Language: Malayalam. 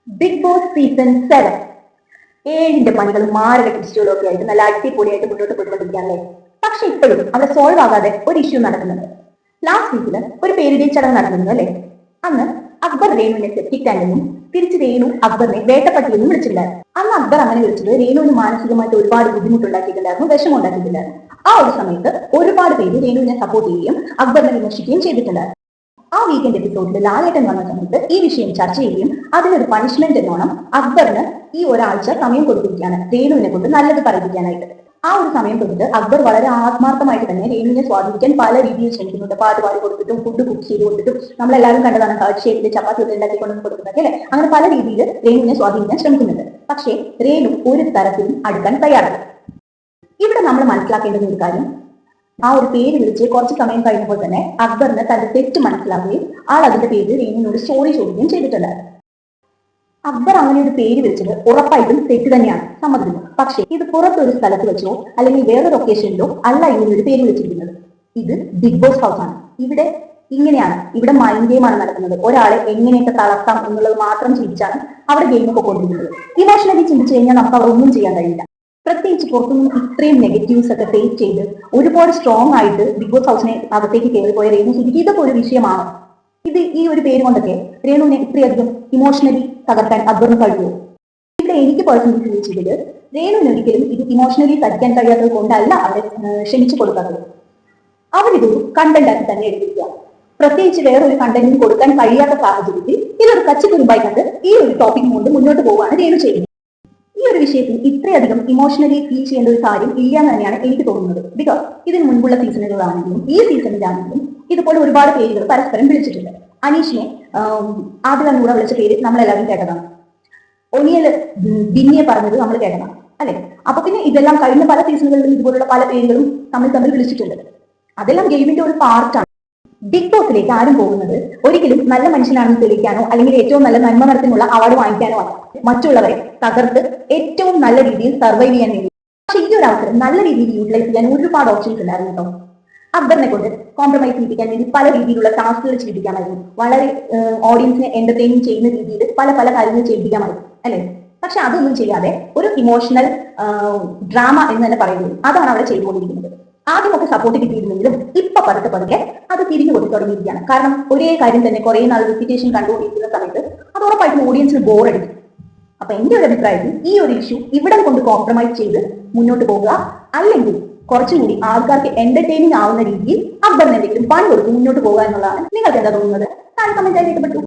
ബിഗ് ബോസ് സീസൺ 7 ഏഴിന്റെ പണികളും മാരക ട്വിസ്റ്റുകളും ഒക്കെ ആയിട്ട് നല്ല അടിപൊളിയായിട്ട് മുന്നോട്ട് പോയിക്കൊണ്ടിരിക്കുകയല്ലേ. പക്ഷെ ഇപ്പോഴും അവിടെ സോൾവ് ആകാതെ ഒരു ഇഷ്യൂ നടക്കുന്നുണ്ട്. ലാസ്റ്റ് വീക്കില് ഒരു പേരിടൽ ചടങ്ങ് നടന്നിരുന്നു അല്ലെ. അന്ന് അക്ബർ രേണുവിനെ സെപ്റ്റിക് ടാങ്കെന്നും തിരിച്ച് രേണു അക്ബറിനെ വേട്ടപ്പട്ടിയെന്നും വിളിച്ചിട്ടുണ്ടായിരുന്നു. അന്ന് അക്ബർ അങ്ങനെ വിളിച്ചത് രേണുവിന് മാനസികമായിട്ട് ഒരുപാട് ബുദ്ധിമുട്ടുണ്ടാക്കിയിട്ടുണ്ടായിരുന്നു, വിഷമം ഉണ്ടാക്കിയിട്ടുണ്ടായിരുന്നു. ആ ഒരു സമയത്ത് ഒരുപാട് പേര് രേണുവിനെ സപ്പോർട്ട് ചെയ്യുകയും അക്ബറിനെ വിമർശിക്കുകയും ചെയ്തിട്ടുണ്ടായിരുന്നു. ആ വീക്കെൻഡ് എപ്പിസോഡിൽ ലാലേട്ടൻ വന്ന സമയത്ത് ഈ വിഷയം ചർച്ച ചെയ്യുകയും അതിനൊരു പണിഷ്മെന്റ് എന്നോണം അക്ബറിന് ഈ ഒരാഴ്ച സമയം കൊടുത്തിരിക്കുകയാണ് രേണുവിനെ കൊണ്ട് നല്ലത് പറയിപ്പിക്കാനായിട്ട്. ആ ഒരു സമയം തൊട്ടിട്ട് അക്ബർ വളരെ ആത്മാർത്ഥമായിട്ട് തന്നെ രേണുവിനെ സ്വാധീനിക്കാൻ പല രീതിയിൽ ശ്രമിക്കുന്നുണ്ട്. പാട്ട് പാടി കൊടുത്തിട്ടും ഫുഡ് കുക്ക് ചെയ്ത് കൊടുത്തിട്ടും നമ്മളെല്ലാവരും കണ്ടതാണ് ഹാർട്ട് ഷേപ്പിൽ ചപ്പാത്തി ഒക്കെ ഉണ്ടാക്കി കൊണ്ടു കൊടുക്കുന്നത് അല്ലെ. അങ്ങനെ പല രീതിയിൽ രേണുവിനെ സ്വാധീനിക്കാൻ ശ്രമിക്കുന്നുണ്ട്. പക്ഷേ രേണു ഒരു തരത്തിലും അടുക്കാൻ തയ്യാറല്ല. ഇവിടെ നമ്മൾ മനസ്സിലാക്കേണ്ടുന്ന ഒരു കാര്യം, ആ ഒരു പേര് വിളിച്ച് കുറച്ച് സമയം കഴിഞ്ഞപ്പോൾ തന്നെ അക്ബറിന് തന്റെ തെറ്റ് മനസ്സിലാവുകയും ആൾ അതിന്റെ പേരിൽ രേണുവിനോട് സോറി ചോദിക്കുകയും ചെയ്തിട്ടുണ്ടായിരുന്നു. അക്ബർ അങ്ങനെ ഒരു പേര് വിളിച്ചത് ഉറപ്പായിട്ടും തെറ്റ് തന്നെയാണ്, സമ്മതിക്കുന്നു. പക്ഷേ ഇത് പുറത്തൊരു സ്ഥലത്ത് വെച്ചോ അല്ലെങ്കിൽ വേറൊരു ഒക്കേഷനിലോ അല്ല ഇങ്ങനെ ഒരു പേര് വിളിച്ചിരിക്കുന്നത്. ഇത് ബിഗ് ബോസ് ഹൗസ് ആണ്. ഇവിടെ ഇങ്ങനെയാണ്, ഇവിടെ മൈൻഡ് ഗെയിമാണ് നടക്കുന്നത്. ഒരാളെ എങ്ങനെയൊക്കെ തളർത്താം എന്നുള്ളത് മാത്രം ചിന്തിച്ചാണ് അവിടെ ഗെയിമൊക്കെ കൊണ്ടിരിക്കുന്നത്. ഇമോഷണലി ചിന്തിച്ചു കഴിഞ്ഞാൽ നമുക്ക് അവിടെ ഒന്നും ചെയ്യാൻ കഴിയില്ല. പ്രത്യേകിച്ച് പുറത്തുനിന്ന് ഇത്രയും നെഗറ്റീവ്സ് ഒക്കെ ഫേസ് ചെയ്ത് ഒരുപാട് സ്ട്രോങ് ആയിട്ട് ബിഗ് ബോസ് ഹൗസിനെ അകത്തേക്ക് കയറിപ്പോയ രേണു സുധിക്ക് ഇതൊക്കെ ഒരു വിഷയമാണ്. ഇത് ഈ ഒരു പേര് കൊണ്ടൊക്കെ രേണുവിനെ ഇത്രയധികം ഇമോഷണലി തകർക്കാൻ അക്ബറിന് കഴിയുമോ? ഇവിടെ എനിക്ക് പേഴ്സണലി ചോദിച്ചത്, രേണുവിന് ഒരിക്കലും ഇത് ഇമോഷണലി തടിക്കാൻ കഴിയാത്തത് കൊണ്ടല്ല അവരെ ക്ഷമിച്ചു കൊടുക്കുന്നത്. അവരിതൊരു കണ്ടന്റ് ആക്കി തന്നെ എടുത്തിരിക്കുക. പ്രത്യേകിച്ച് വേറൊരു കണ്ടന്റിന് കൊടുക്കാൻ കഴിയാത്ത സാഹചര്യത്തിൽ ഇതൊരു കച്ചിത്തുരുമ്പായി കണ്ട് ഈ ഒരു ടോപ്പിക് കൊണ്ട് മുന്നോട്ട് പോവുകയാണ് രേണു ചെയ്യുന്നത്. ഈ ഒരു വിഷയത്തിൽ ഇത്രയധികം ഇമോഷണലി ഫീൽ ചെയ്യേണ്ട ഒരു കാര്യം ഇല്ല എന്ന് തന്നെയാണ് എനിക്ക് തോന്നുന്നത്. ബിക്കോസ് ഇതിന് മുൻപുള്ള സീസണുകളാണെങ്കിലും ഈ സീസണിലാണെങ്കിലും ഇതുപോലെ ഒരുപാട് പേരുകൾ പരസ്പരം വിളിച്ചിട്ടുണ്ട്. അനീഷിനെ ആദ്യം കൂടെ വിളിച്ച പേര് നമ്മളെല്ലാവരും കേട്ടതാണ്. ഒനിയൽ ബിന്നിയെ പറഞ്ഞത് നമ്മൾ കേട്ടതാണ് അല്ലെ. അപ്പൊ പിന്നെ ഇതെല്ലാം കഴിഞ്ഞ പല സീസണുകളിലും ഇതുപോലുള്ള പല പേരുകളും തമ്മിൽ വിളിച്ചിട്ടുണ്ട്. അതെല്ലാം ഗെയിമിന്റെ ഒരു പാർട്ടാണ്. ബിഗ് ബോസിലേക്ക് ആരും പോകുന്നത് ഒരിക്കലും നല്ല മനുഷ്യനാണെന്ന് തെളിയിക്കാനോ അല്ലെങ്കിൽ ഏറ്റവും നല്ല നന്മ നടത്തിനുള്ള അവാർഡ് വാങ്ങിക്കാനോ അല്ല, മറ്റുള്ളവരെ തകർത്ത് ഏറ്റവും നല്ല രീതിയിൽ സർവൈവ് ചെയ്യാൻ വേണ്ടി. പക്ഷെ ഈ ഒരു അവസരം നല്ല രീതിയിൽ യൂട്ടിലൈസ് ചെയ്യാൻ ഒരുപാട് ഓപ്ഷൻസ് ഉണ്ടായിരുന്നു കേട്ടോ. അക്ബറിനെ കൊണ്ട് കോംപ്രമൈസ് ചെയ്യിപ്പിക്കാൻ വേണ്ടി പല രീതിയിലുള്ള ടാസ്കുകൾ ചെയ്യിപ്പിക്കാമായിരുന്നു. വളരെ ഓഡിയൻസിനെ എന്റർടൈനിങ് ചെയ്യുന്ന രീതിയിൽ പല പല കാര്യങ്ങൾ ചെയ്യിപ്പിക്കാമായിരുന്നു അല്ലെ. പക്ഷെ അതൊന്നും ചെയ്യാതെ ഒരു ഇമോഷണൽ ഡ്രാമ എന്ന് തന്നെ പറയുന്നത്, അതാണ് അവിടെ ചെയ്തുകൊണ്ടിരിക്കുന്നത്. ആദ്യമൊക്കെ സപ്പോർട്ട് കിട്ടിയിരുന്നെങ്കിലും ഇപ്പൊ പതുക്കെ അത് തിരിഞ്ഞു കൊടുത്തു തുടങ്ങിയിരിക്കുകയാണ്. കാരണം ഒരേ കാര്യം തന്നെ കുറെ നാൾ റിപ്പീറ്റേഷൻ കണ്ടുകൊണ്ടിരിക്കുന്ന സമയത്ത് അത് ഉറപ്പായിട്ടും ഓഡിയൻസിന് ബോറടിക്കും. അപ്പൊ എന്റെ ഒരു അഭിപ്രായത്തിൽ ഈ ഒരു ഇഷ്യൂ ഇവിടെ കൊണ്ട് കോംപ്രമൈസ് ചെയ്ത് മുന്നോട്ട് പോകുക, അല്ലെങ്കിൽ കുറച്ചും കൂടി ആൾക്കാർക്ക് എന്റർടൈനിങ് ആവുന്ന രീതിയിൽ അക്ബറിന് എന്തെങ്കിലും പണി കൊടുത്ത് മുന്നോട്ട് പോകുക എന്നുള്ളതാണ്. നിങ്ങൾക്ക് എന്താ തോന്നുന്നത്? താഴെ കമന്റ് ആയിട്ട്